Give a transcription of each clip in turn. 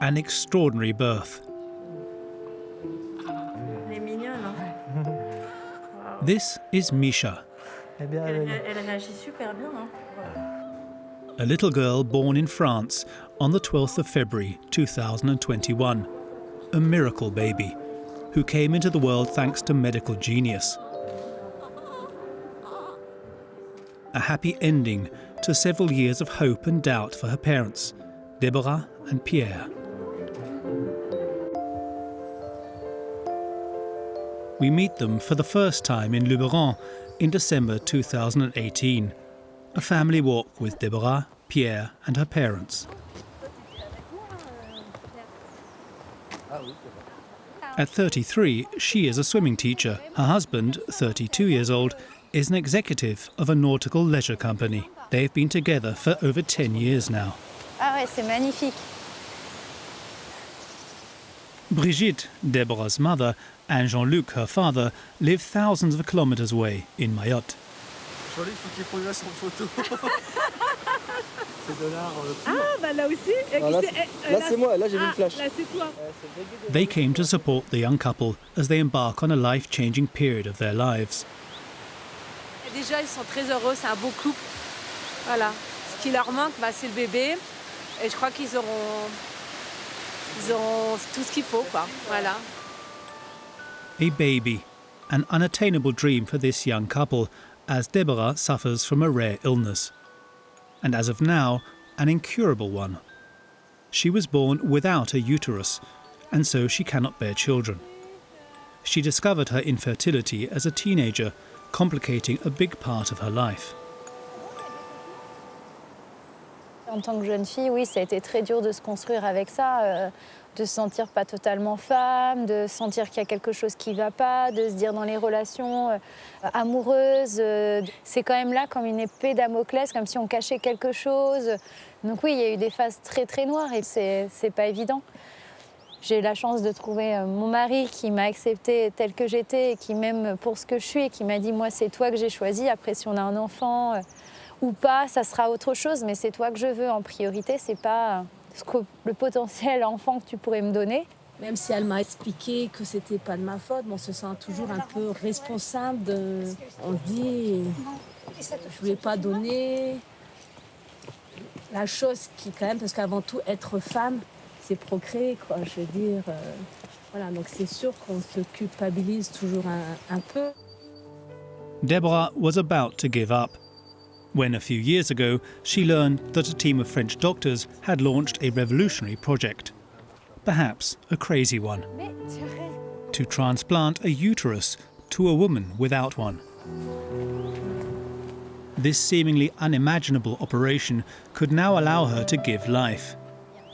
An extraordinary birth. Elle est mignonne, hein? Wow. This is Misha, Elle réagit super bien, hein? a little girl born in France on the 12th of February 2021. A miracle baby who came into the world thanks to medical genius. A happy ending to several years of hope and doubt for her parents, Deborah and Pierre. We meet them for the first time in Luberon in December 2018. A family walk with Deborah, Pierre and her parents. At 33, she is a swimming teacher. Her husband, 32 years old, is an executive of a nautical leisure company. They've been together for over 10 years now. Ah ouais, c'est magnifique. Brigitte, Deborah's mother, and Jean-Luc, her father, live thousands of kilometers away in Mayotte. Jean-Luc, faut qu'il progresse en photo. C'est de l'art. Ah, bah là aussi. Là, c'est moi, là, j'ai vu le flash. Là, c'est toi. They came to support the young couple as they embark on a life-changing period of their lives. Déjà, ils sont très heureux, c'est un beau couple. Voilà. Ce qui leur manque, bah, c'est le bébé. Et je crois qu'ils auront tout ce qu'il faut, quoi. Voilà. A baby, an unattainable dream for this young couple, as Deborah suffers from a rare illness. And as of now, an incurable one. She was born without a uterus, and so she cannot bear children. She discovered her infertility as a teenager, complicating a big part of her life. En tant que jeune fille, oui, ça a été très dur de se construire avec ça, de se sentir pas totalement femme, de sentir qu'il y a quelque chose qui va pas, de se dire dans les relations amoureuses, c'est quand même là comme une épée Damoclès, comme si on cachait quelque chose. Donc oui, il y a eu des phases très très noires et c'est pas évident. J'ai eu la chance de trouver mon mari qui m'a acceptée telle que j'étais et qui m'aime pour ce que je suis et qui m'a dit « moi c'est toi que j'ai choisi, après si on a un enfant ou pas, ça sera autre chose, mais c'est toi que je veux en priorité, c'est pas le potentiel enfant que tu pourrais me donner. » Même si elle m'a expliqué que c'était pas de ma faute, on se sent toujours un peu responsable. On dit je voulais pas donner la chose qui quand même, parce qu'avant tout être femme, c'est procréer, quoi. Je veux dire, voilà, donc c'est sûr qu'on se culpabilise toujours un peu. Deborah was about to give up when a few years ago she learned that a team of French doctors had launched a revolutionary project, perhaps a crazy one, to transplant a uterus to a woman without one. This seemingly unimaginable operation could now allow her to give life.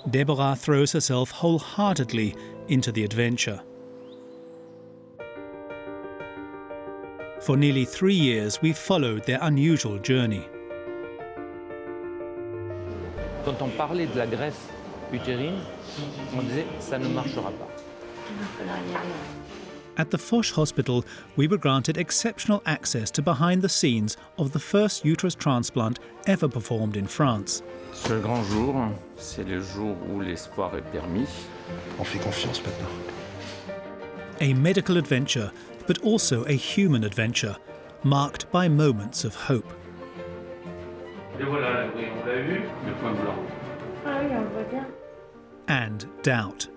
Deborah throws herself wholeheartedly into the adventure. For nearly 3 years, we've followed their unusual journey. Quand on parlait de la greffe utérine, on disait ça ne marchera pas. At the Foch Hospital, we were granted exceptional access to behind the scenes of the first uterus transplant ever performed in France. Ce grand jour, c'est le jour où l'espoir est permis. On fait confiance maintenant. A medical adventure, but also a human adventure, marked by moments of hope. Et voilà, oui, on l'a vu, le point blanc. Ah oui, on le voit bien. And doubt.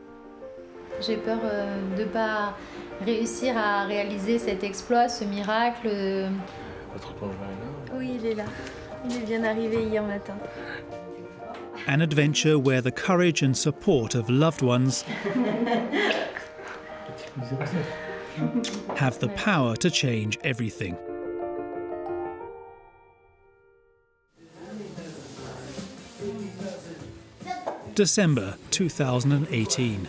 J'ai peur de ne pas réussir à réaliser cet exploit, ce miracle. Votre conjoint est là? Oui, il est là. Il est bien arrivé hier matin. An adventure where the courage and support of loved ones have the power to change everything. December 2018.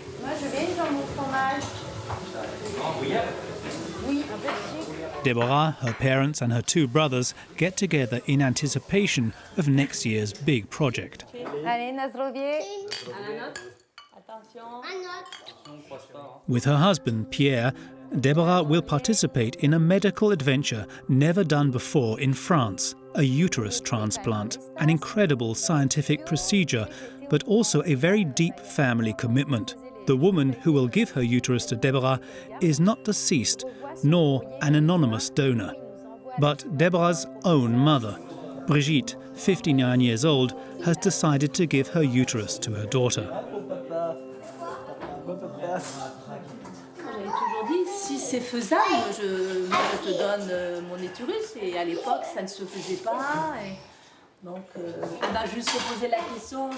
Deborah, her parents and her 2 brothers get together in anticipation of next year's big project. Allez, Nasrovier. With her husband, Pierre, Deborah will participate in a medical adventure never done before in France. a uterus transplant, an incredible scientific procedure, but also a very deep family commitment. The woman who will give her uterus to Deborah is not deceased, nor an anonymous donor, but Deborah's own mother. Brigitte, 59 years old, has decided to give her uterus to her daughter. J'avais toujours dit, si c'est faisable, je te donne mon utérus. Et à l'époque, ça ne se faisait pas. Et donc, on a juste posé la question.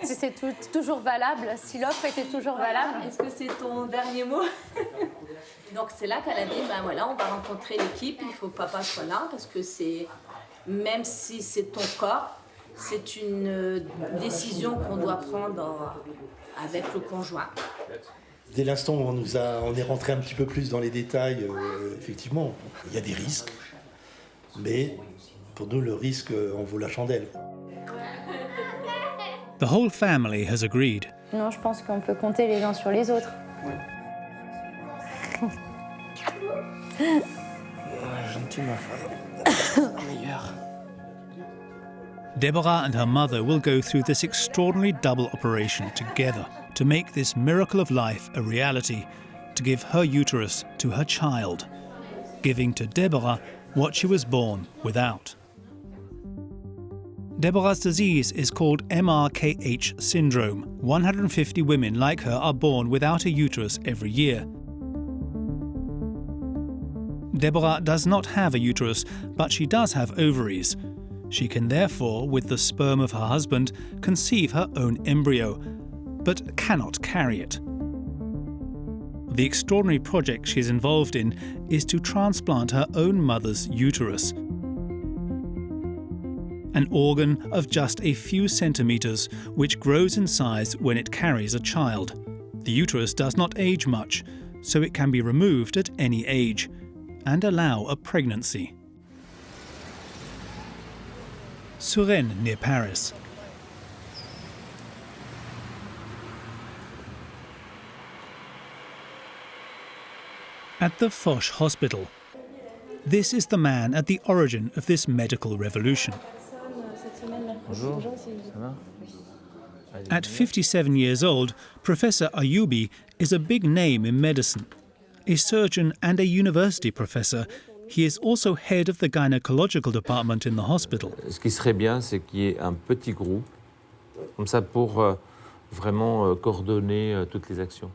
Si c'est toujours valable, si l'offre était toujours valable. Est-ce que c'est ton dernier mot? Donc c'est là qu'elle a dit, ben voilà, on va rencontrer l'équipe, il faut que papa soit là, parce que même si c'est ton corps, c'est une décision qu'on doit prendre avec le conjoint. Dès l'instant où on est rentré un petit peu plus dans les détails, effectivement, il y a des risques, mais pour nous, le risque en vaut la chandelle. The whole family has agreed. Non, je pense qu'on peut compter les uns sur les autres. Gentil, ma femme. Meilleur. Deborah and her mother will go through this extraordinary double operation together to make this miracle of life a reality, to give her uterus to her child, giving to Deborah what she was born without. Deborah's disease is called MRKH syndrome. 150 women like her are born without a uterus every year. Deborah does not have a uterus, but she does have ovaries. She can therefore, with the sperm of her husband, conceive her own embryo, but cannot carry it. The extraordinary project she is involved in is to transplant her own mother's uterus, an organ of just a few centimetres which grows in size when it carries a child. The uterus does not age much, so it can be removed at any age and allow a pregnancy. Suresnes, near Paris. At the Foch Hospital, this is the man at the origin of this medical revolution. Bonjour, ça va? At 57 years old, Professor Ayoubi is a big name in medicine. A surgeon and a university professor, he is also head of the gynecological department in the hospital. Ce qui serait bien, c'est qu'il y ait un petit groupe, comme ça, pour vraiment coordonner toutes les actions.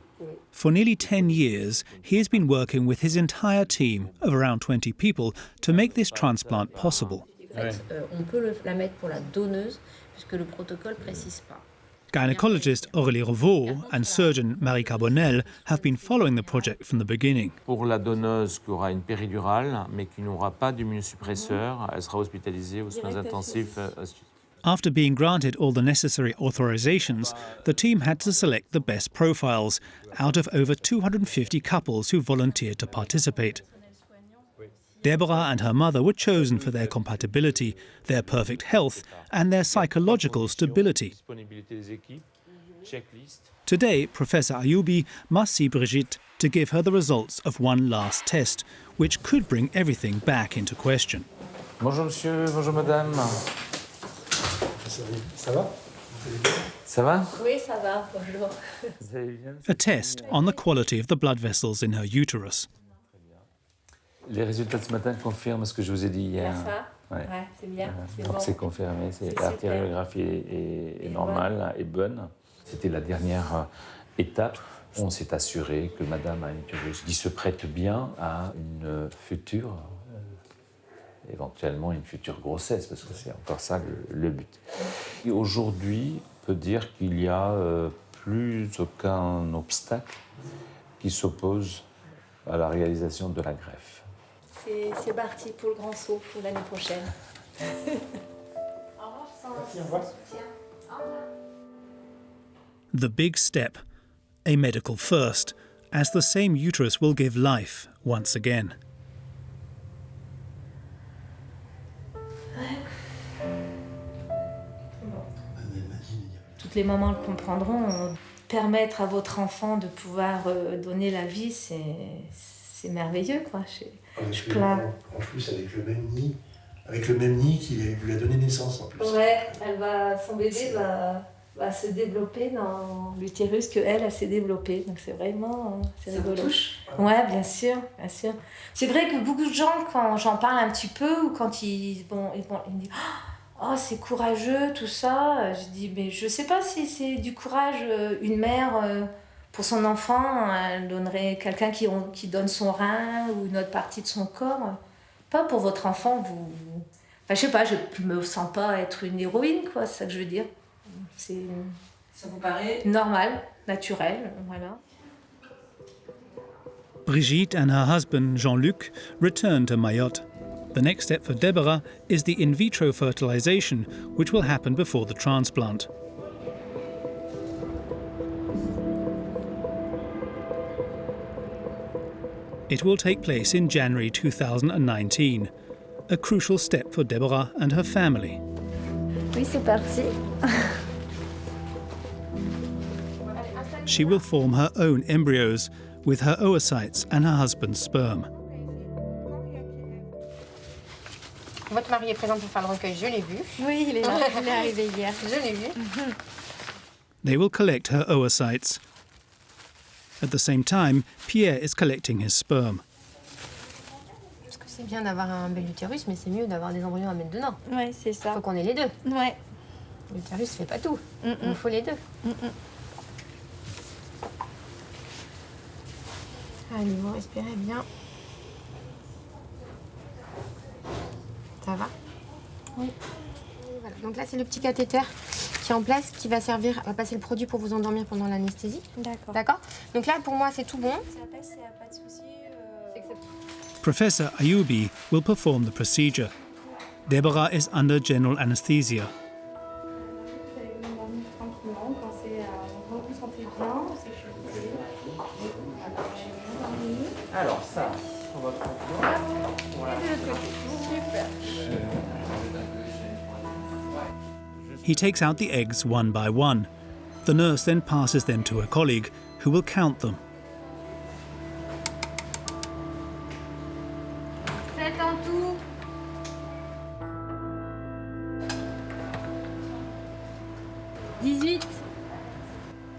For nearly 10 years, he has been working with his entire team of around 20 people to make this transplant possible. On peut la mettre pour la donneuse, puisque le protocole ne précise pas. Gynecologist Aurélie Revaux and surgeon Marie Carbonel have been following the project from the beginning. Pour la donneuse qui aura une péridurale, mais qui n'aura pas d'immunosuppresseur, elle sera hospitalisée aux soins intensifs. After being granted all the necessary authorizations, the team had to select the best profiles out of over 250 couples who volunteered to participate. Deborah and her mother were chosen for their compatibility, their perfect health, and their psychological stability. Today, Professor Ayoubi must see Brigitte to give her the results of one last test, which could bring everything back into question. Bonjour monsieur, bonjour madame. Ça va? Ça va? Oui, ça va, bonjour. Vous allez bien? A test on the quality of the blood vessels in her uterus. Les résultats de ce matin confirment ce que je vous ai dit hier. Ça? Ouais. Ouais, c'est bien. C'est Donc bon. c'est confirmé, C'est l'artériographie est normale, est bonne. C'était la dernière étape. On s'est assuré que madame a une utérus qui se prête bien à une future, éventuellement une future grossesse, parce que c'est encore ça le but. Et aujourd'hui, on peut dire qu'il n'y a plus aucun obstacle qui s'oppose à la réalisation de la greffe. C'est parti pour le grand saut pour l'année prochaine. The big step, a medical first, as the same uterus will give life once again. Toutes les mamans le comprendront. Permettre à votre enfant de pouvoir donner la vie, c'est merveilleux, quoi. Je plains. En plus, avec le même nid, avec le même nid qui lui a donné naissance en plus. Ouais, son bébé va se développer dans l'utérus que elle s'est développée. Donc c'est vraiment rigolo. Ça vous touche? Ouais, bien sûr, bien sûr. C'est vrai que beaucoup de gens, quand j'en parle un petit peu, ou quand ils me disent oh, c'est courageux, tout ça. Je dis, mais je sais pas si c'est du courage. Une mère, pour son enfant, elle donnerait quelqu'un qui donne son rein ou une autre partie de son corps. Pas pour votre enfant, vous... Enfin, je sais pas, je me sens pas être une héroïne, quoi, c'est ça que je veux dire. Ça vous paraît normal, naturel, voilà. Brigitte and her husband, Jean-Luc, return to Mayotte. The next step for Deborah is the in vitro fertilization, which will happen before the transplant. It will take place in January 2019, a crucial step for Deborah and her family. Oui, c'est parti. She will form her own embryos with her oocytes and her husband's sperm. Votre mari est présent pour faire le recueil, je l'ai vu. Oui, il est là, il est arrivé hier. Je l'ai vu. They will collect her oocytes. At the same time, Pierre is collecting his sperm. Parce que c'est bien d'avoir un bel utérus, mais c'est mieux d'avoir des embryons à mettre dedans. Ouais, c'est ça. Il faut qu'on ait les deux. Ouais. L'utérus ne fait pas tout. Il nous faut les deux. Allez, vous respirez bien. Ça va? Oui. Voilà. Donc là, c'est le petit cathéter qui est en place, qui va servir à passer le produit pour vous endormir pendant l'anesthésie. D'accord. D'accord? Donc là, pour moi, c'est tout bon. Ça passe, il n'y a pas de souci. Professor Ayoubi will perform the procedure. Deborah is under general anesthesia. Alors ça, on va prendre. Voilà. He takes out the eggs one by one. The nurse then passes them to a colleague who will count them. 7 en tout.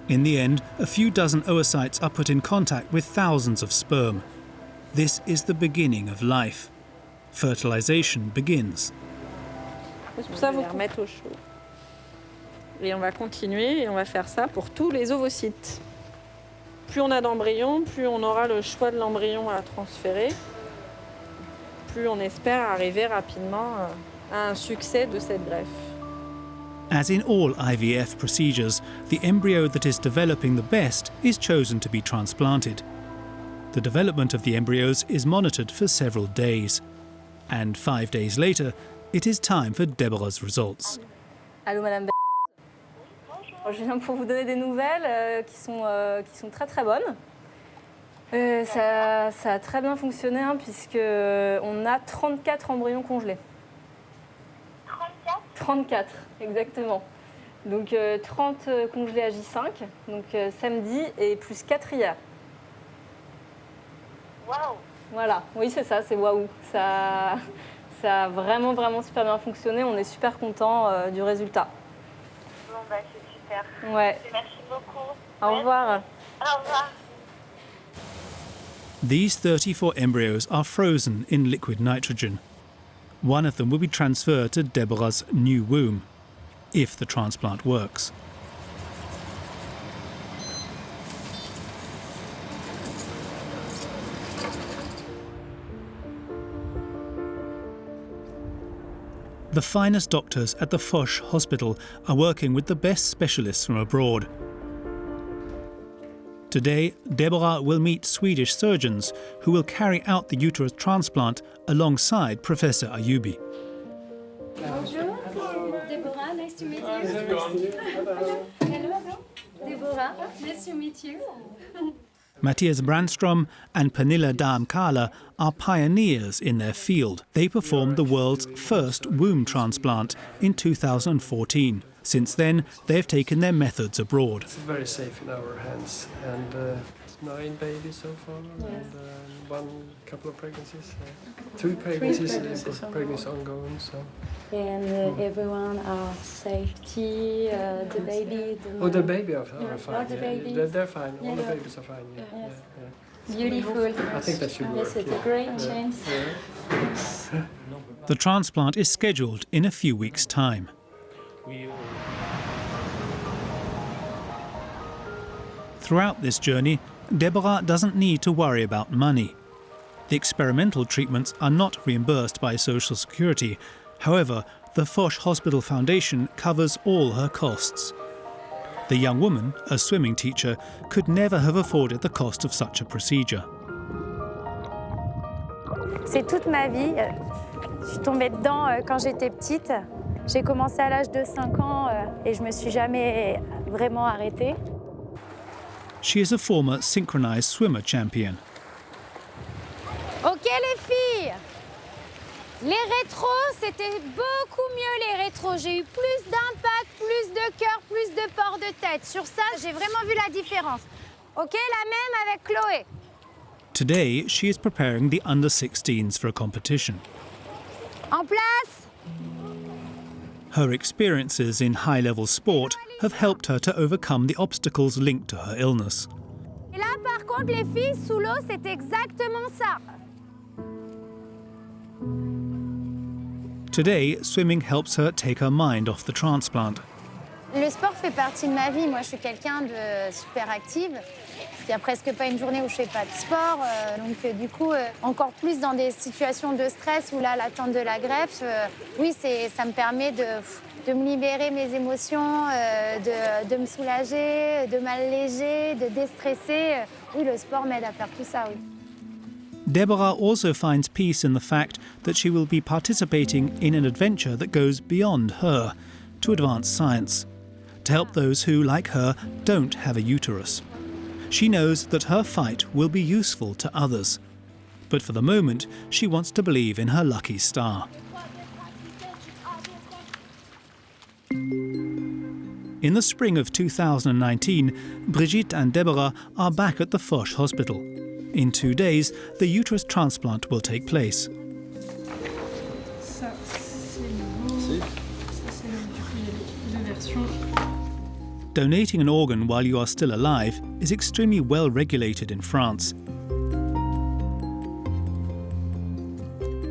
In the end, a few dozen oocytes are put in contact with thousands of sperm. This is the beginning of life. Fertilization begins. Pour ça, vous remettre au chaud. Et on va continuer et on va faire ça pour tous les ovocytes. Plus on a d'embryons, plus on aura le choix de l'embryon à transférer. Plus on espère arriver rapidement à un succès de cette greffe. As in all IVF procedures, the embryo that is developing the best is chosen to be transplanted. The development of the embryos is monitored for several days. And 5 days later, it is time for Deborah's results. Allô, Madame. Je viens pour vous donner des nouvelles qui sont très très bonnes. Ça a très bien fonctionné puisqu'on a 34 embryons congelés. 34, exactement. Donc 30 congelés à J5, donc samedi et plus 4 hier. Waouh! Voilà, oui c'est ça, c'est waouh. Ça a vraiment super bien fonctionné, on est super contents du résultat. Bon bah c'est super. Ouais. Merci beaucoup. Au revoir. Au revoir. These 34 embryos are frozen in liquid nitrogen. One of them will be transferred to Deborah's new womb, if the transplant works. The finest doctors at the Foch Hospital are working with the best specialists from abroad. Today, Deborah will meet Swedish surgeons who will carry out the uterus transplant alongside Professor Ayoubi. Bonjour, Deborah, nice to meet you. Hello, Deborah, nice to meet you. Matthias Brandstrom and Pernilla Darmkala are pioneers in their field. They performed the world's first womb transplant in 2014. Since then, they have taken their methods abroad. It's very safe in our hands, and 9 babies so far, and one couple of pregnancies. 2 pregnancies, pregnancies ongoing. So. And everyone are safety, the baby. The baby are fine. All the babies. They're fine. All the babies are fine. Beautiful. I think that should work. Yes, it's a great chance. The transplant is scheduled in a few weeks' time. Throughout this journey, Deborah doesn't need to worry about money. The experimental treatments are not reimbursed by Social Security. However, the Foch Hospital Foundation covers all her costs. The young woman, a swimming teacher, could never have afforded the cost of such a procedure. C'est toute ma vie. Je suis tombée dedans quand j'étais petite. J'ai commencé à l'âge de 5 ans et je me suis jamais vraiment arrêtée. She is a former synchronized swimmer champion. Ok les filles, les rétros, c'était beaucoup mieux les rétros. J'ai eu plus d'impact, plus de cœur, plus de port de tête. Sur ça, j'ai vraiment vu la différence. Ok, la même avec Chloé. Today, she is preparing the under-16s for a competition. En place. Her experiences in high-level sport have helped her to overcome the obstacles linked to her illness. Et là, par contre, les filles, sous l'eau, c'est exactement ça. Today, swimming helps her take her mind off the transplant. Le sport fait partie de ma vie. Moi, je suis quelqu'un de super active. Il n'y a presque pas une journée où je ne fais pas de sport. Donc, du coup, encore plus dans des situations de stress où là, l'attente de la greffe, oui, ça me permet de me libérer mes émotions, de me soulager, de m'alléger, de déstresser. Oui, le sport m'aide à faire tout ça, oui. Deborah also finds peace in the fact that she will be participating in an adventure that goes beyond her, to advance science, to help those who, like her, don't have a uterus. She knows that her fight will be useful to others. But for the moment, she wants to believe in her lucky star. In the spring of 2019, Brigitte and Deborah are back at the Foch Hospital. In 2 days, the uterus transplant will take place. Ça, c'est le beau. Ça, c'est le du coup, il y a les 2 versions. Donating an organ while you are still alive is extremely well regulated in France.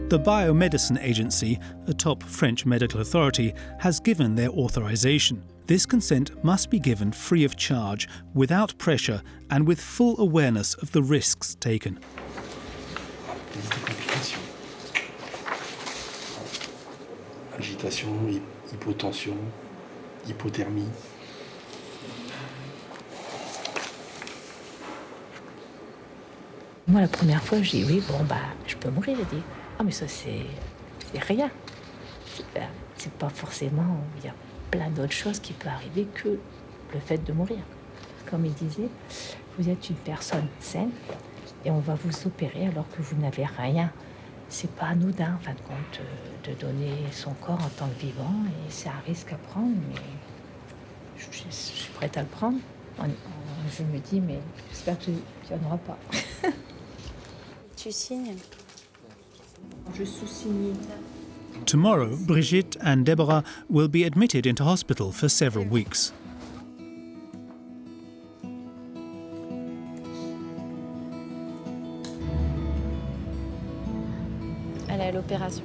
The Biomedicine Agency, a top French medical authority, has given their authorization. This consent must be given free of charge, without pressure, and with full awareness of the risks taken. Agitation, hypotension, hypothermie. Moi, la première fois, je dis oui, bon, je peux mourir. Il dit, ah, mais ça, c'est rien. C'est pas forcément. Il y a plein d'autres choses qui peuvent arriver que le fait de mourir. Comme il disait, vous êtes une personne saine et on va vous opérer alors que vous n'avez rien. C'est pas anodin, en fin de compte, de donner son corps en tant que vivant, et c'est un risque à prendre, mais je suis prête à le prendre. Je me dis, mais j'espère qu'il n'y en aura pas. Tu signes? Je sous-signe. Tomorrow, Brigitte and Deborah will be admitted into hospital for several weeks. Elle est à l'opération.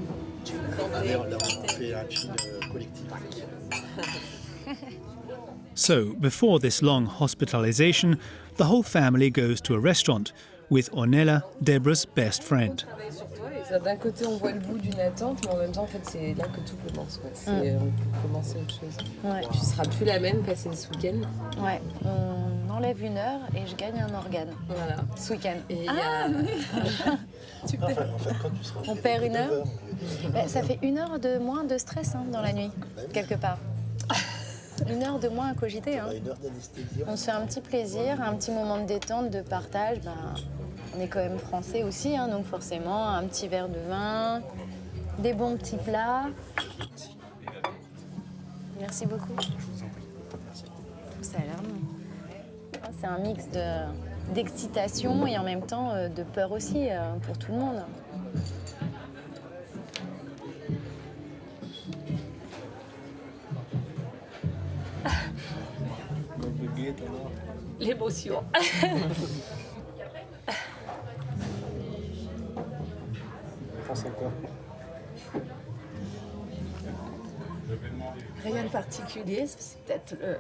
So, before this long hospitalization, the whole family goes to a restaurant with Ornella, Deborah's best friend. D'un côté, on voit le bout d'une attente, mais en même temps, en fait, c'est là que tout commence. On peut commencer autre chose. Ouais. Tu seras plus la même passé ce week-end. Ouais, on enlève 1 heure et je gagne un organe. Voilà. Ce week-end. Et tu perds. On perd 1 heure. Ça fait 1 heure de moins de stress dans la nuit, quelque part. 1 heure de moins à cogiter. On se fait un petit plaisir, un petit moment de détente, de partage. On est quand même français aussi, donc forcément, un petit verre de vin, des bons petits plats. Merci beaucoup. Je vous en prie. Merci. Ça a l'air bon. C'est un mix d'excitation et en même temps de peur aussi pour tout le monde. L'émotion. Pense à quoi? Rien de particulier, c'est peut-être le...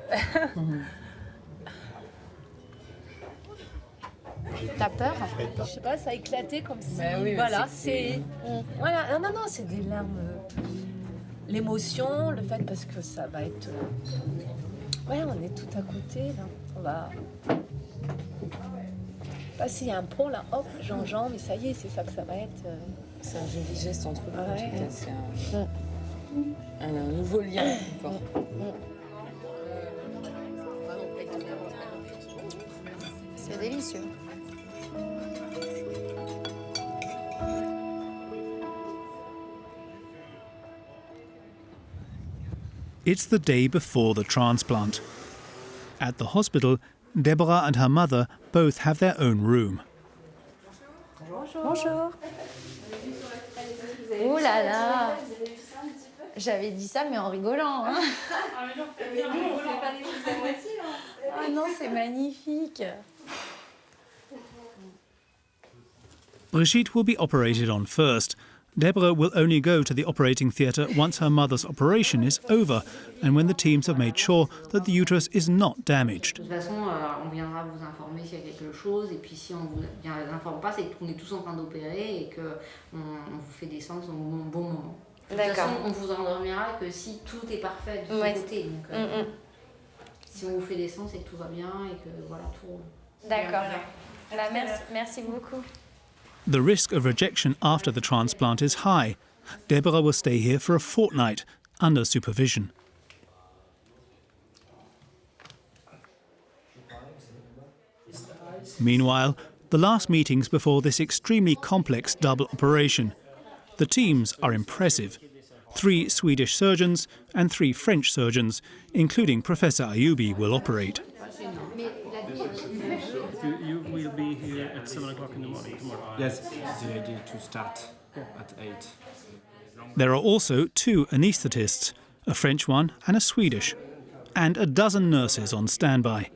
T'as peur? Je sais pas, ça a éclaté comme si... Bah oui, voilà, c'est... Voilà, non, c'est des larmes... L'émotion, le fait parce que ça va être... Ouais, on est tout à côté, là. On va... Pas s'il y a un pont, là, hop, j'enjambe, et ça y est, c'est ça que ça va être. C'est un joli geste entre vous, en Ouais. tout cas. C'est un nouveau lien, encore. C'est délicieux. It's the day before the transplant. At the hospital, Deborah and her mother both have their own room. Bonjour. Oh là là. J'avais dit ça, mais en rigolant. Hein. Ah non, c'est magnifique. Brigitte will be operated on first. Deborah will only go to the operating theatre once her mother's operation is over and when the teams have made sure that the uterus is not damaged. De toute façon, on viendra vous informer s'il y a quelque chose. Et puis si on ne vous informe pas, c'est qu'on est tous en train d'opérer et qu'on vous fait descendre au bon moment. De toute façon, on vous endormira que si tout est parfait de son côté. Donc, si on vous fait descendre, c'est que tout va bien et que voilà, tout... D'accord. Merci beaucoup. The risk of rejection after the transplant is high. Deborah will stay here for a fortnight under supervision. Meanwhile, the last meetings before this extremely complex double operation. The teams are impressive. 3 Swedish surgeons and 3 French surgeons, including Professor Ayubi, will operate. You will be here at 7 o'clock in the morning tomorrow. Yes, the idea to start at 8. There are also 2 anaesthetists, a French one and a Swedish, and a dozen nurses on standby.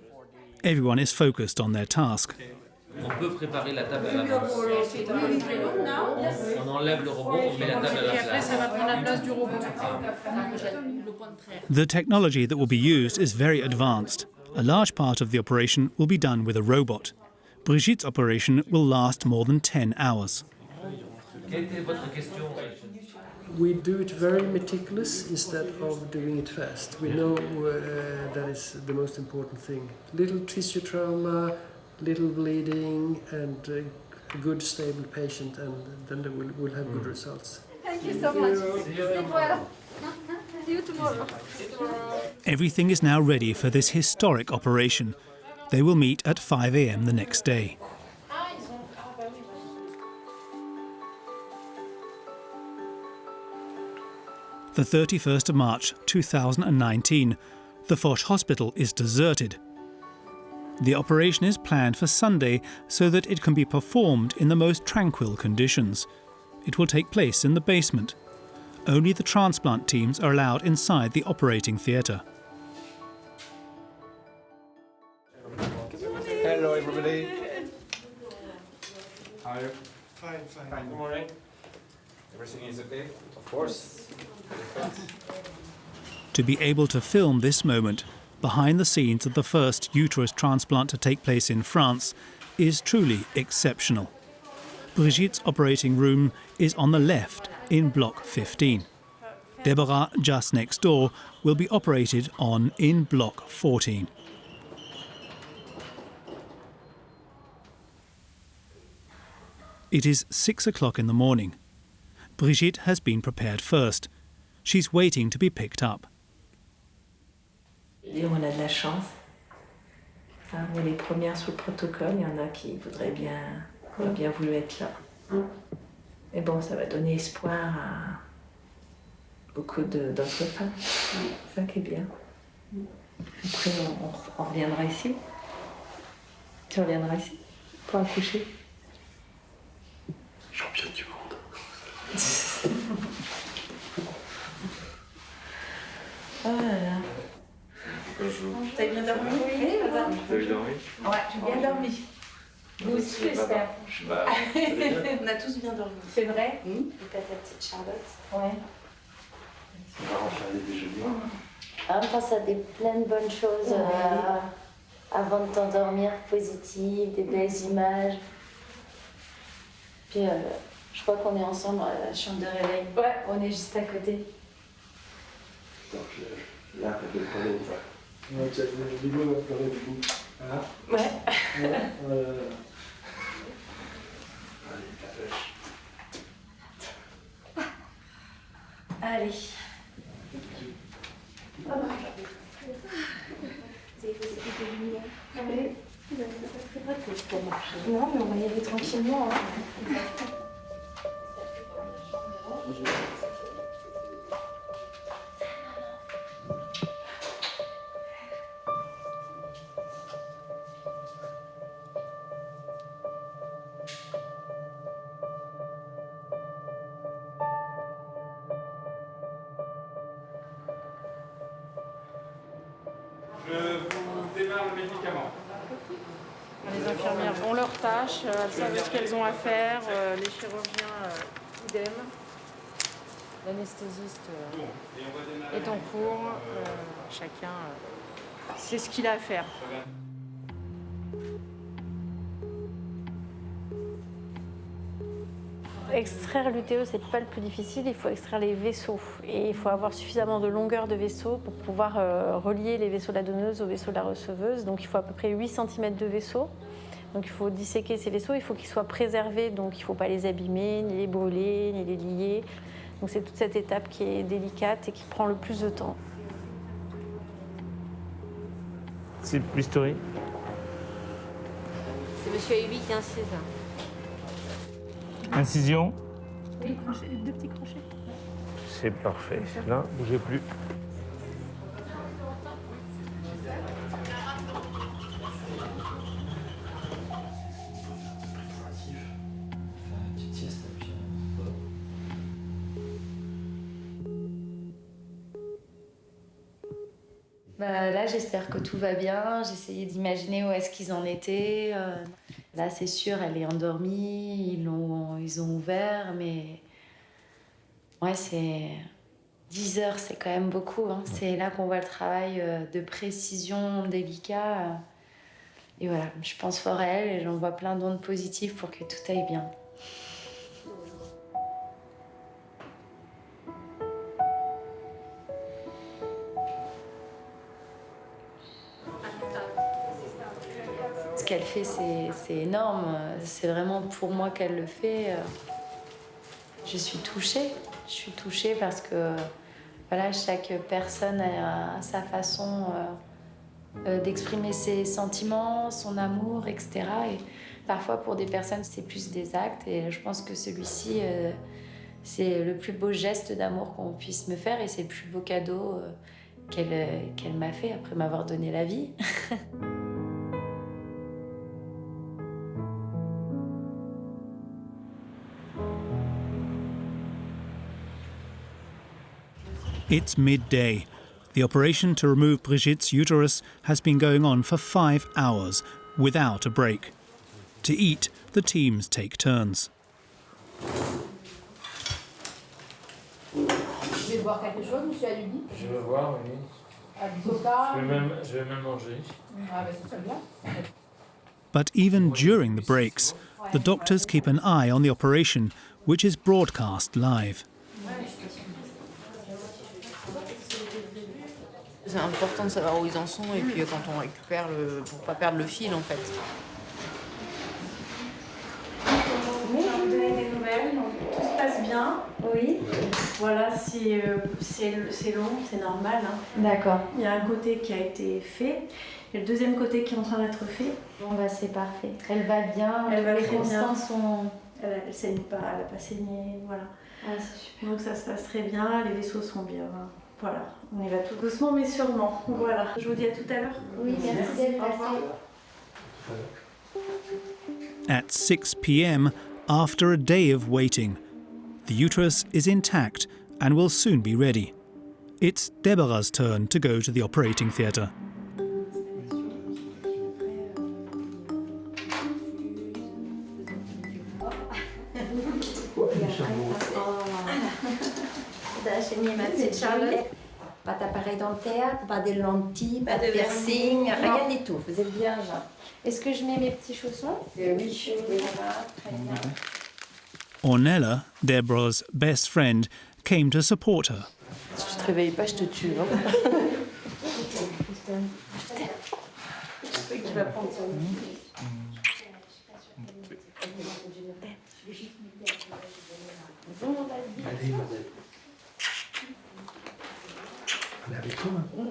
Everyone is focused on their task. On peut préparer la table à l'avance. On enlève le robot, on met la table à la place. The technology that will be used is very advanced. A large part of the operation will be done with a robot. Brigitte's operation will last more than 10 hours. We do it very meticulous instead of doing it fast. We know that is the most important thing. Little tissue trauma, little bleeding, and a good stable patient, and then we'll have good results. Thank you so much. Sleep well. See you tomorrow. Everything is now ready for this historic operation. They will meet at 5 a.m. the next day. The 31st of March 2019. The Foch Hospital is deserted. The operation is planned for Sunday so that it can be performed in the most tranquil conditions. It will take place in the basement. Only the transplant teams are allowed inside the operating theatre. Hello everybody. How are you? Fine. Good morning. Everything is okay? Of course. To be able to film this moment, behind the scenes of the first uterus transplant to take place in France, is truly exceptional. Brigitte's operating room is on the left in block 15. Deborah, just next door, will be operated on in block 14. It is 6 o'clock in the morning. Brigitte has been prepared first. She's waiting to be picked up. Et on a de la chance. Hein, on est les premières sous le protocole, il y en a qui auraient bien voulu être là. Mais bon, ça va donner espoir à beaucoup d'autres femmes. C'est ça qui est bien. Après, on reviendra ici. Tu reviendras ici pour accoucher. Championne du monde. Oh là là. T'as bien dormi? Oui, T'as bien dormi? Ouais, j'ai bien dormi. Vous aussi, j'espère. On a tous bien dormi. C'est vrai? Et t'as ta petite Charlotte. Ouais. On va refaire les déjeuners. En même temps, ça a plein de bonnes choses avant de t'endormir, positives, des belles images. Puis je crois qu'on est ensemble à la chambre de réveil. Ouais, on est juste à côté. Donc là, t'as fait le problème ou pas? Ouais, tu as des vidéos à pleurer du coup. Hein? Ouais. Ouais. Allez, la pêche. Allez. Non, mais on va y aller tranquillement. Hein. Je vous démarre le médicament. Les infirmières ont leur tâche, elles savent ce qu'elles ont à faire, les chirurgiens idem. L'anesthésiste est en cours, chacun sait ce qu'il a à faire. Extraire l'UTE, c'est pas le plus difficile, il faut extraire les vaisseaux. Et il faut avoir suffisamment de longueur de vaisseau pour pouvoir relier les vaisseaux de la donneuse aux vaisseaux de la receveuse. Donc il faut à peu près 8 cm de vaisseau. Donc il faut disséquer ces vaisseaux, il faut qu'ils soient préservés, donc il ne faut pas les abîmer, ni les brûler, ni les lier. Donc c'est toute cette étape qui est délicate et qui prend le plus de temps. C'est l'historique. C'est monsieur Ayoub qui incise. Incision. Oui, crochet, 2 petits crochets. C'est parfait. Là, bougez plus. Là, j'espère que tout va bien. J'ai essayé d'imaginer où est-ce qu'ils en étaient. Là, c'est sûr, elle est endormie. Ils ont ouvert, mais... Ouais, c'est... 10 heures, c'est quand même beaucoup. Hein. C'est là qu'on voit le travail de précision délicat. Et voilà, je pense fort à elle et j'envoie plein d'ondes positives pour que tout aille bien. Ce qu'elle fait, c'est énorme. C'est vraiment pour moi qu'elle le fait. Je suis touchée. Je suis touchée parce que voilà, chaque personne a sa façon d'exprimer ses sentiments, son amour, etc. Et parfois, pour des personnes, c'est plus des actes. Et je pense que celui-ci, c'est le plus beau geste d'amour qu'on puisse me faire. Et c'est le plus beau cadeau qu'elle m'a fait après m'avoir donné la vie. It's midday. The operation to remove Brigitte's uterus has been going on for 5 hours, without a break. To eat, the teams take turns. Vous voulez boire quelque chose, monsieur Alubi? Je veux voir, oui. Je vais même manger. Ah, ben c'est très bien. But even during the breaks, the doctors keep an eye on the operation, which is broadcast live. C'est important de savoir où ils en sont et puis quand on récupère pour pas perdre le fil en fait. Oui, je vous donner des nouvelles. Donc, tout se passe bien. Oui. Voilà, c'est long, c'est normal. Hein. D'accord. Il y a un côté qui a été fait. Il y a le deuxième côté qui est en train d'être fait. Bon, bah, c'est parfait. Elle va bien. Elle va très bien. Elle saigne pas, elle n'a pas saigné. Voilà. Ah, c'est super. Donc ça se passe très bien. Les vaisseaux sont bien. Voilà. On y va tout doucement mais sûrement. Voilà. Je vous dis à tout à l'heure. Oui, merci d'être passé. At 6 p.m, after a day of waiting, the uterus is intact and will soon be ready. It's Deborah's turn to go to the operating theatre. J'ai mis ma petite Charlotte. Pas d'appareil dentaire, pas de lentilles, pas de piercing, rien du tout. Vous êtes bien, genre. Est-ce que je mets mes petits chaussons? Oui, voilà, très bien. Ornella, Deborah's best friend, came to support her. Si tu te réveilles pas, je te tue. Hein. Tu vas prendre son Allez, madame. On est avec toi, hein.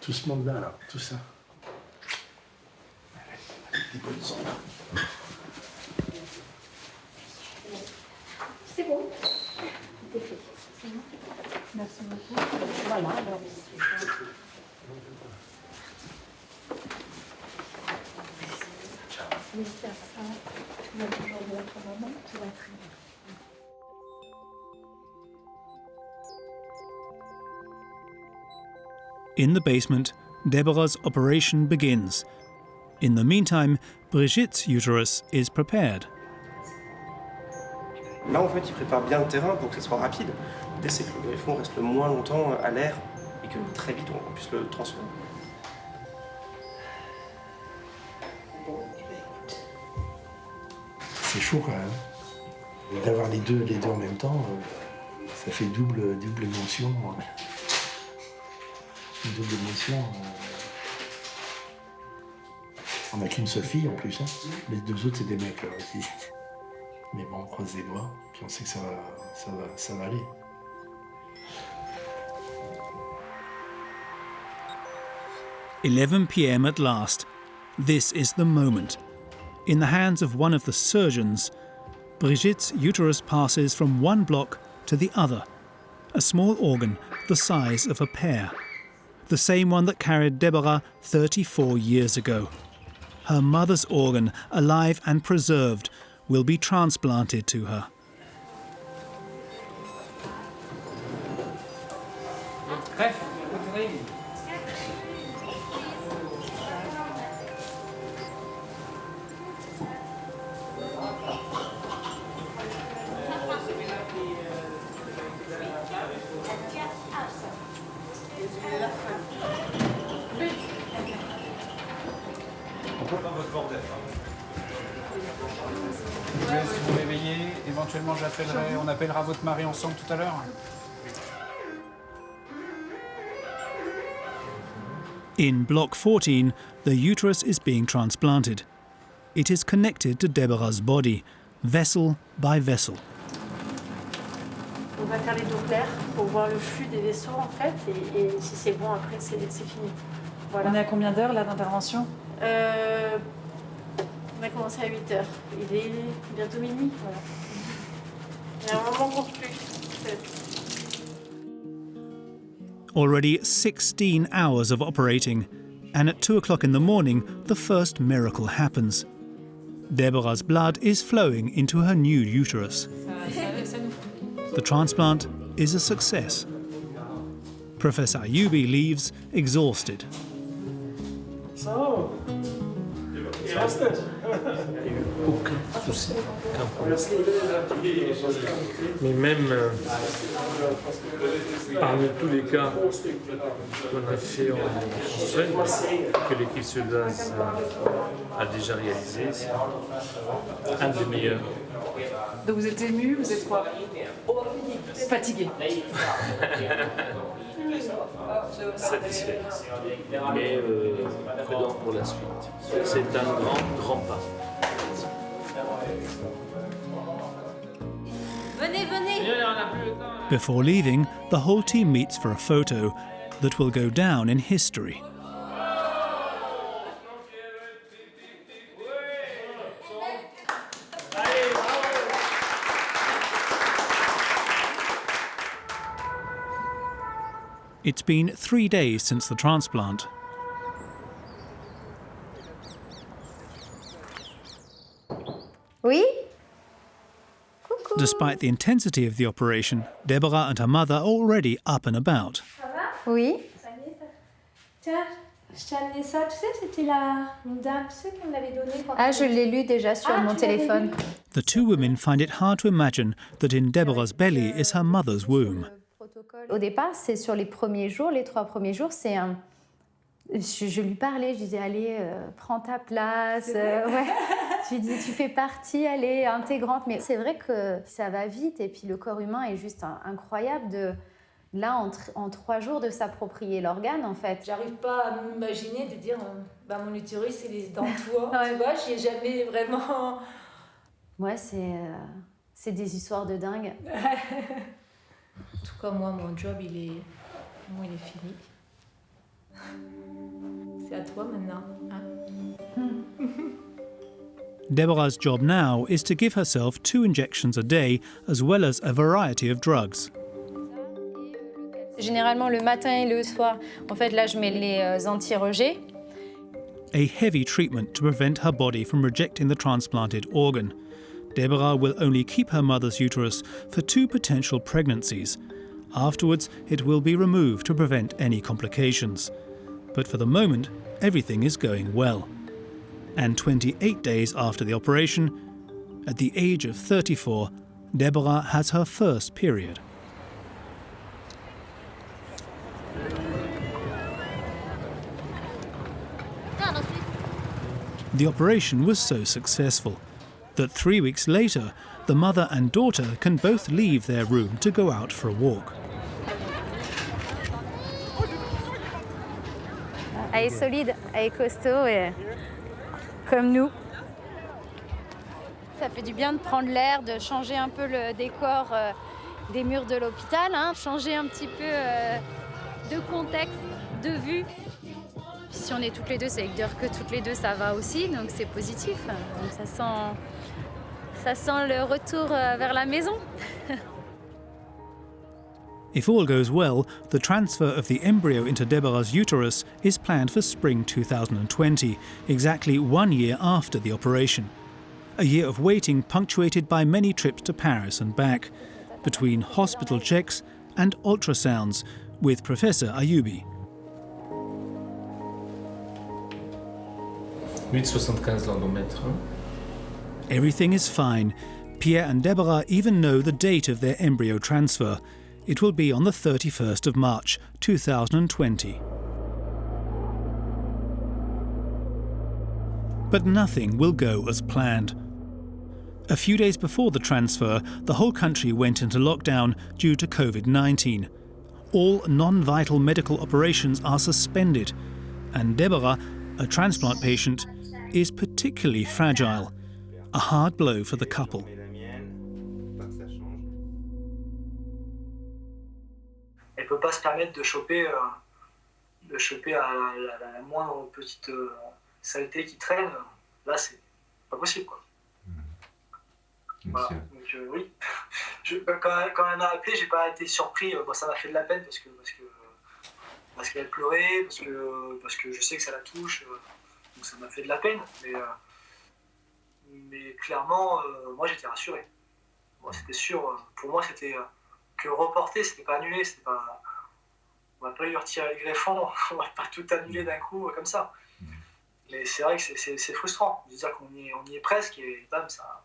Tout ce monde-là, là, tout ça. Des bonnes ondes. C'est bon. C'est fait. Merci beaucoup. Voilà, alors. J'espère que ça tout va toujours bien pour le moment. Tout va très bien. In the basement, Deborah's operation begins. In the meantime, Brigitte's uterus is prepared. Là, en fait, il prépare bien le terrain pour que ce soit rapide. L'idée, c'est que le greffon reste le moins longtemps à l'air et que très vite, on puisse le transformer. C'est chaud quand même. D'avoir les deux en même temps, ça fait double émotion. Une double émotion. On n'a qu'une seule fille en plus. Hein. Les deux autres, c'est des mecs là aussi. Mais bon, on croise les doigts, puis on sait que ça va aller. (11 p.m. at last. This is the moment. In the hands of one of the surgeons, Brigitte's uterus passes from one block to the other, a small organ the size of a pear, the same one that carried Deborah 34 years ago. Her mother's organ, alive and preserved, will be transplanted to her. Je vous laisse vous réveiller. Éventuellement, on appellera votre mari ensemble tout à l'heure. In block 14, the uterus is being transplanted. It is connected to Deborah's body, vessel by vessel. On va faire les Dopplers pour voir le flux des vaisseaux en fait, et si c'est bon après c'est fini. Voilà. On est à combien d'heures là d'intervention? On a commencé à 8h. Il est bientôt minuit. Voilà. Il y a un moment qu'on plus. Already 16 hours of operating, and at 2 o'clock in the morning, the first miracle happens. Deborah's blood is flowing into her new uterus. The transplant is a success. Professor Ayoubi leaves exhausted. So, aucun souci, aucun problème. Mais même parmi tous les cas qu'on a fait en Suède, que l'équipe suédoise a déjà réalisé, c'est un des meilleurs. Donc vous êtes ému, vous êtes quoi? Fatigué. Satisfait, mais prudent pour la suite. C'est un grand pas. Venez, venez! Before leaving, the whole team meets for a photo that will go down in history. It's been 3 days since the transplant. Oui. Despite the intensity of the operation, Deborah and her mother are already up and about. Ça va? Oui. Tiens, je t'ai amené ça, tu sais, c'était une dame, tu sais, qu'on l'avait donné quand Ah, je l'ai lu déjà sur mon téléphone. The two women find it hard to imagine that in Deborah's belly is her mother's womb. Au départ, c'est sur les premiers jours, les 3 premiers jours, c'est un... Je lui parlais, je disais, allez, prends ta place. Ouais. Je lui disais, tu fais partie, allez, intégrante. Mais c'est vrai que ça va vite et puis le corps humain est juste incroyable de... Là, en 3 jours, de s'approprier l'organe, en fait. J'arrive pas à m'imaginer de dire, mon utérus, il est dans toi. Ouais. Tu vois, j'y ai jamais vraiment... Ouais, c'est des histoires de dingue. En tout cas, moi, mon job, il est fini. C'est à toi maintenant. Hein? Deborah's job now is to give herself 2 injections a day, as well as a variety of drugs. Généralement, le matin et le soir, en fait, là, je mets les anti-rejets. A heavy treatment to prevent her body from rejecting the transplanted organ. Deborah will only keep her mother's uterus for 2 potential pregnancies. Afterwards, it will be removed to prevent any complications. But for the moment, everything is going well. And 28 days after the operation, at the age of 34, Deborah has her first period. The operation was so successful that 3 weeks later, the mother and daughter can both leave their room to go out for a walk. Elle est solide, elle est costaud et comme nous. Ça fait du bien de prendre l'air, de changer un peu le décor des murs de l'hôpital, hein, changer un petit peu de contexte, de vue. Puis si on est toutes les deux, ça veut dire que toutes les deux ça va aussi, donc c'est positif. Donc ça sent le retour vers la maison. If all goes well, the transfer of the embryo into Deborah's uterus is planned for spring 2020, exactly 1 year after the operation. A year of waiting punctuated by many trips to Paris and back, between hospital checks and ultrasounds with Professor Ayoubi. 8,75 l'endomètre. Everything is fine. Pierre and Deborah even know the date of their embryo transfer. It will be on the 31st of March 2020. But nothing will go as planned. A few days before the transfer, the whole country went into lockdown due to COVID-19. All non-vital medical operations are suspended, and Deborah, a transplant patient, is particularly fragile, a hard blow for the couple. Elle peut pas se permettre de choper à la moindre petite saleté qui traîne. Là, c'est pas possible, quoi. Voilà. Donc oui, quand elle m'a appelé, j'ai pas été surpris. Bon, ça m'a fait de la peine parce qu'elle pleurait, parce que je sais que ça la touche. Donc ça m'a fait de la peine. Mais clairement, moi j'étais rassuré. Moi, c'était sûr. Pour moi, c'était que reporter, c'était pas annulé, c'était pas. On va pas lui retirer le greffon, on va pas tout annuler d'un coup comme ça. Mais c'est vrai que c'est frustrant de dire qu'on y est presque et bam, ça.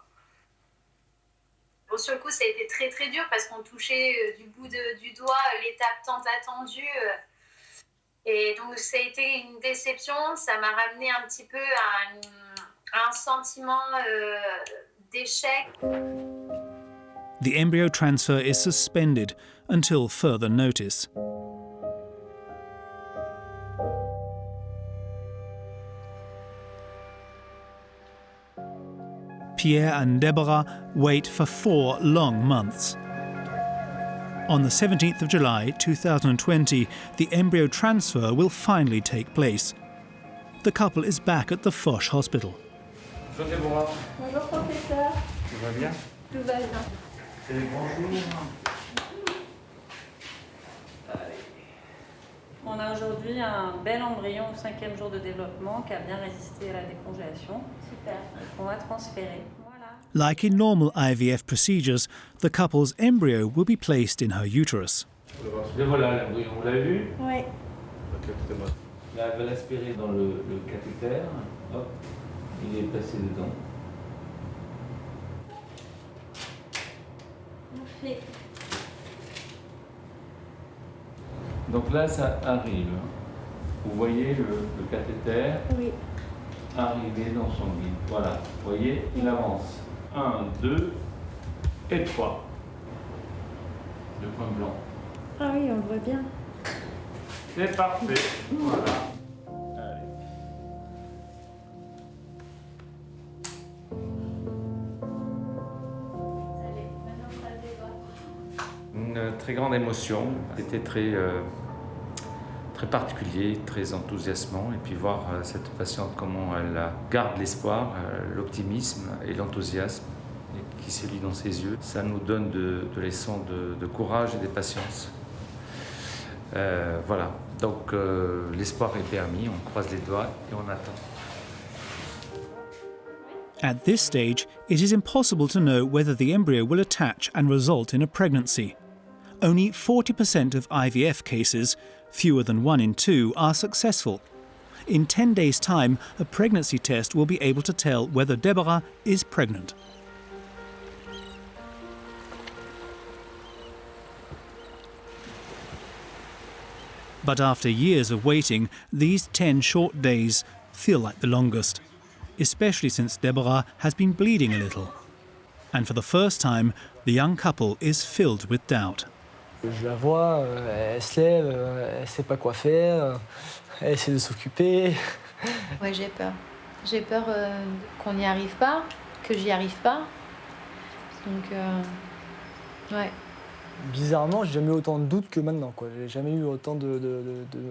Bon, sur le coup, ça a été très très dur parce qu'on touchait du bout du doigt l'étape tant attendue. Et donc, ça a été une déception. Ça m'a ramené un petit peu à un sentiment d'échec. The embryo transfer is suspended until further notice. Pierre and Deborah wait for 4 long months. On the 17th of July 2020, the embryo transfer will finally take place. The couple is back at the Foch Hospital. Bonjour Deborah. Bonjour professeur. Tout va bien? Tout va bien. Bonjour. On a aujourd'hui un bel embryon au 5e jour de développement qui a bien résisté à la décongélation. Super. On va transférer. Voilà. Like in normal IVF procedures, the couple's embryo will be placed in her uterus. Le voilà l'embryon, vous l'avez vu? Oui. Là, elle va l'aspirer dans le cathéter. Hop, il est placé dedans. Donc là, ça arrive. Vous voyez le cathéter arriver dans son vide. Voilà, vous voyez, il avance. 1, 2 et 3. Le point blanc. Ah oui, on le voit bien. C'est parfait. Voilà. Allez. Une très grande émotion. C'était très particulier, très enthousiasmant. Et puis voir cette patiente, comment elle garde l'espoir, l'optimisme et l'enthousiasme qui se lit dans ses yeux. Ça nous donne de leçons de courage et de patience. Voilà, donc l'espoir est permis, on croise les doigts et on attend. At this stage, it is impossible to know whether the embryo will attach and result in a pregnancy. Only 40% of IVF cases, fewer than 1 in 2, are successful. In 10 days' time, a pregnancy test will be able to tell whether Deborah is pregnant. But after years of waiting, these 10 short days feel like the longest, especially since Deborah has been bleeding a little. And for the first time, the young couple is filled with doubt. Je la vois, elle se lève, elle ne sait pas quoi faire, elle essaie de s'occuper. Ouais, j'ai peur. J'ai peur qu'on n'y arrive pas, que j'y arrive pas. Donc, ouais. Bizarrement, j'ai jamais eu autant de doutes que maintenant, quoi. J'ai jamais eu autant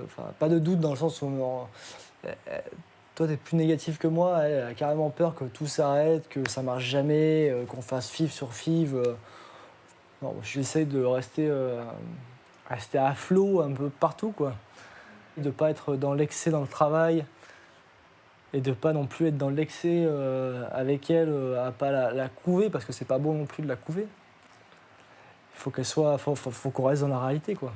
enfin, pas de doutes dans le sens où toi, t'es plus négatif que moi. Elle a carrément peur que tout s'arrête, que ça marche jamais, qu'on fasse FIV sur FIV. Non, j'essaie de rester à flot un peu partout, quoi. De ne pas être dans l'excès dans le travail et de ne pas non plus être dans l'excès avec elle, à pas la couver, parce que c'est pas bon non plus de la couver. Il faut qu'elle soit, faut qu'on reste dans la réalité, quoi.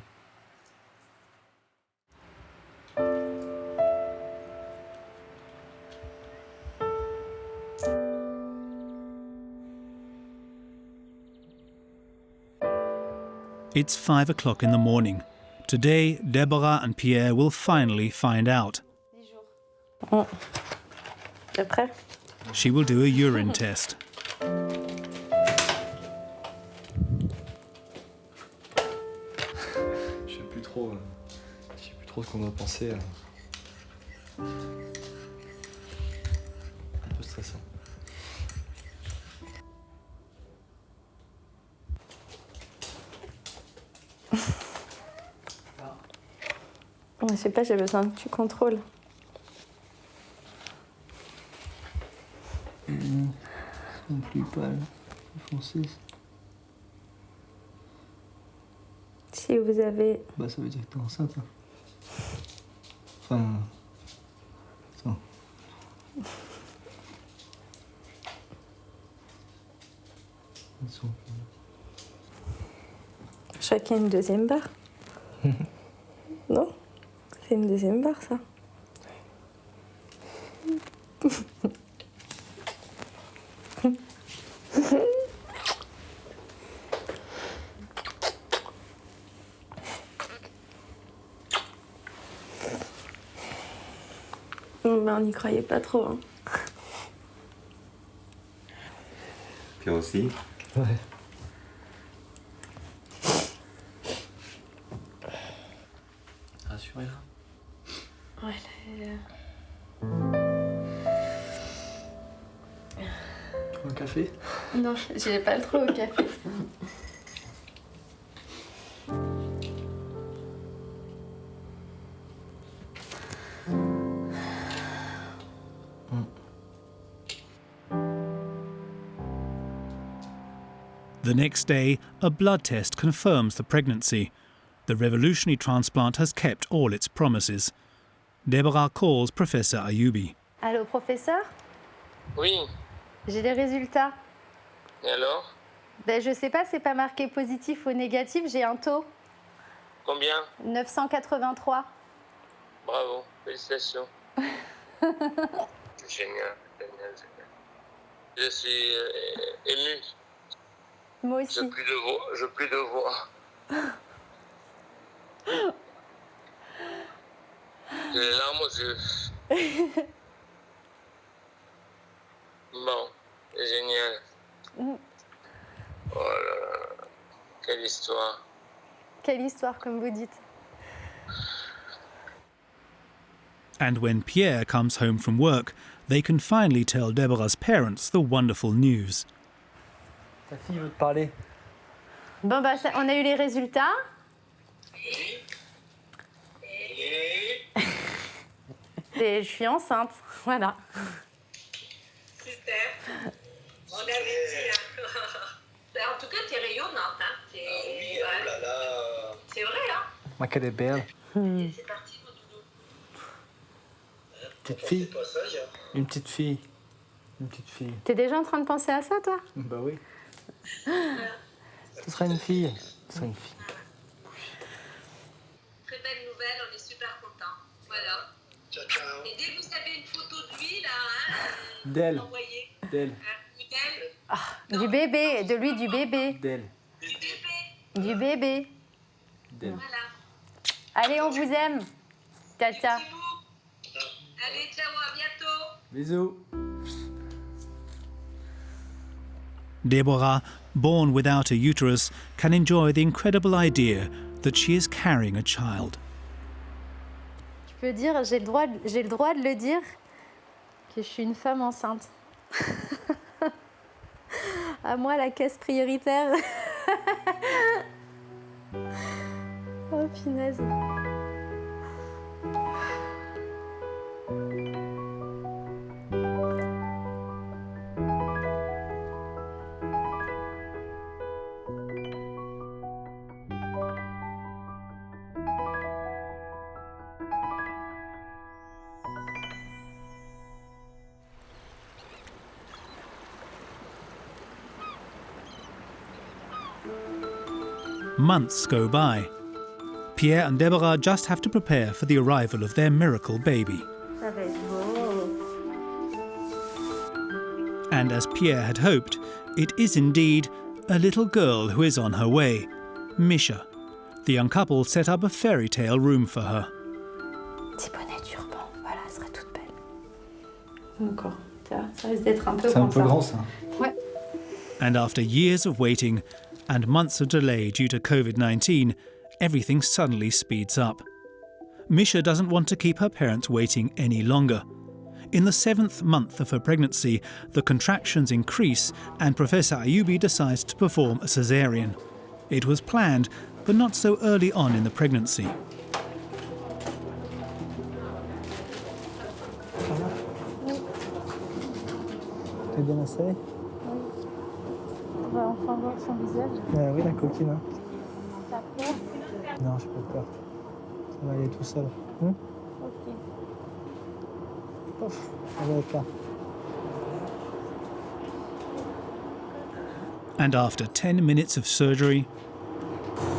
It's 5 o'clock in the morning. Today, Deborah and Pierre will finally find out. T'es prêt? She will do a urine test. Je sais plus trop ce qu'on doit penser. Un peu stressant. Je sais pas, j'ai besoin que tu contrôles. Non plus pâle, foncé. Si vous avez... Bah ça veut dire que t'es enceinte. Hein. Enfin... Attends. Chacun une deuxième barre. Non? C'est une deuxième barre, ça. Mais on n'y croyait pas trop. Hein. Pierre aussi? Ouais. Rassurez là. Ouais, Un café? Non, j'ai pas trop au café. The next day, a blood test confirms the pregnancy. The revolutionary transplant has kept all its promises. Deborah calls Professor Ayoubi. Allô, professeur? Oui. J'ai les résultats. Et alors? Ben, je sais pas, c'est pas marqué positif ou négatif, j'ai un taux. Combien? 983. Bravo, félicitations. Génial, génial, génial. Je suis ému. Moi aussi. Je plus de voix. J'ai les larmes aux yeux. Bon, c'est génial. Oh là là, quelle histoire. Quelle histoire, comme vous dites. And when Pierre comes home from work, they can finally tell Deborah's parents the wonderful news. Ta fille veut te parler. Bon, bah, on a eu les résultats. Et je suis enceinte, voilà. Super. On avait dit, hein. En tout cas, t'es rayonnante, hein. Ah oui, oh là là. C'est vrai, hein. Ma qu'elle est belle. C'est parti, mon doudou. Petite fille. Une petite fille. Une petite fille. T'es déjà en train de penser à ça, toi? Bah oui. Ce sera une fille. Ce sera une fille. Très belle nouvelle, on est super contents. Voilà. Ciao, ciao. Et dès que vous avez une photo de lui, là, hein, D'elle. envoyez. D'elle. Ou d'elle. Ah, du bébé, de lui, du bébé. D'elle. Du bébé. D'elle. Voilà. Allez, on vous aime. Ciao, ciao. Allez, ciao, à bientôt. Bisous. Deborah, born without a uterus, can enjoy the incredible idea that she is carrying a child. Je peux dire, j'ai le droit de le dire, que je suis une femme enceinte. À moi, la caisse prioritaire. Oh, punaise. Months go by. Pierre and Deborah just have to prepare for the arrival of their miracle baby. Ça va être beau. And as Pierre had hoped, it is indeed a little girl who is on her way, Misha. The young couple set up a fairy tale room for her. Petit bonnet turban, voilà, elle serait toute belle. Encore, ça risque d'être un peu C'est un peu grand, ça. Ouais. And after years of waiting and months of delay due to COVID-19, everything suddenly speeds up. Misha doesn't want to keep her parents waiting any longer. In the 7th month of her pregnancy, the contractions increase and Professor Ayubi decides to perform a caesarean. It was planned, but not so early on in the pregnancy. T'es bien installé? On va enfin voir son visage. Ah oui, la coquine. Hein. T'as peur? Non, j'ai pas peur. Ça va aller tout seul. Ok. Pouf, ça va être là. And after 10 minutes of surgery,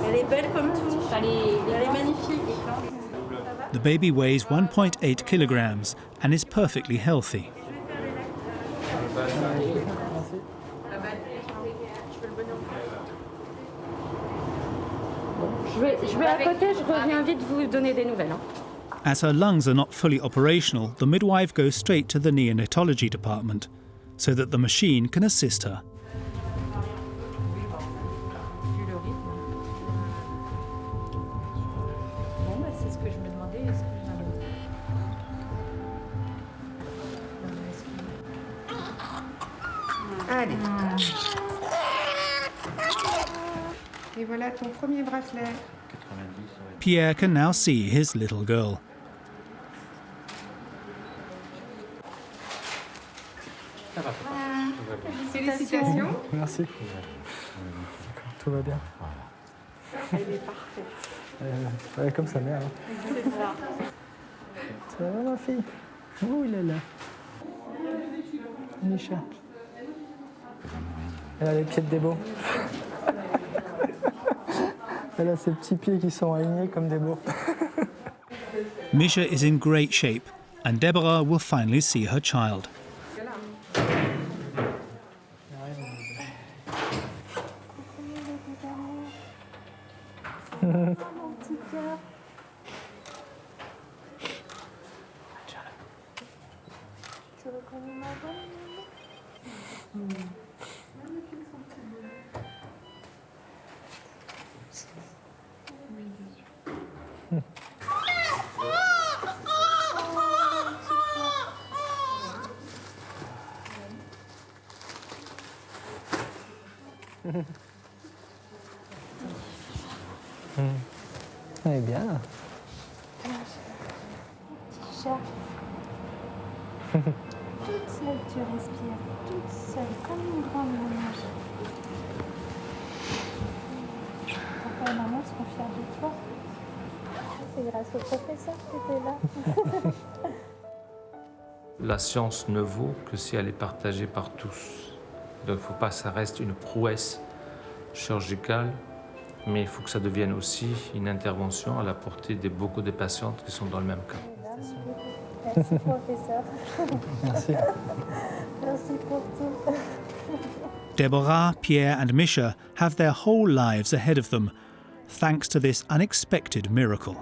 Elle est belle comme tout. Elle est magnifique. the baby weighs 1.8 kilograms and is perfectly healthy. Je vais à côté, je reviens vite vous donner des nouvelles. Hein. As her lungs are not fully operational, the midwife goes straight to the neonatology department so that the machine can assist her. Bon, bah, c'est ce que je me demandais. Est-ce que Allez. Et voilà ton premier bracelet. Pierre can now see his little girl. Félicitations. Merci. Tout va bien. Elle est parfaite. Ouais, comme sa mère. Hein. C'est ça. Ça va, ma fille? Oh là là. Misha. Elle a les pieds de Débo. Elle a ses petits pieds qui sont alignés comme Débo. Misha is in great shape, and Deborah will finally see her child. Elle est bien là. Petit chat. Toute seule tu respires, toute seule, comme une grande maman. Papa et maman seront fiers de toi. C'est grâce au professeur que tu es là. La science ne vaut que si elle est partagée par tous. Donc il ne faut pas que ça reste une prouesse chirurgicale, mais il faut que ça devienne aussi une intervention à la portée de beaucoup de patientes qui sont dans le même cas. Merci professeur. Merci. Merci pour tout. Deborah, Pierre, and Misha have their whole lives ahead of them, thanks to this unexpected miracle.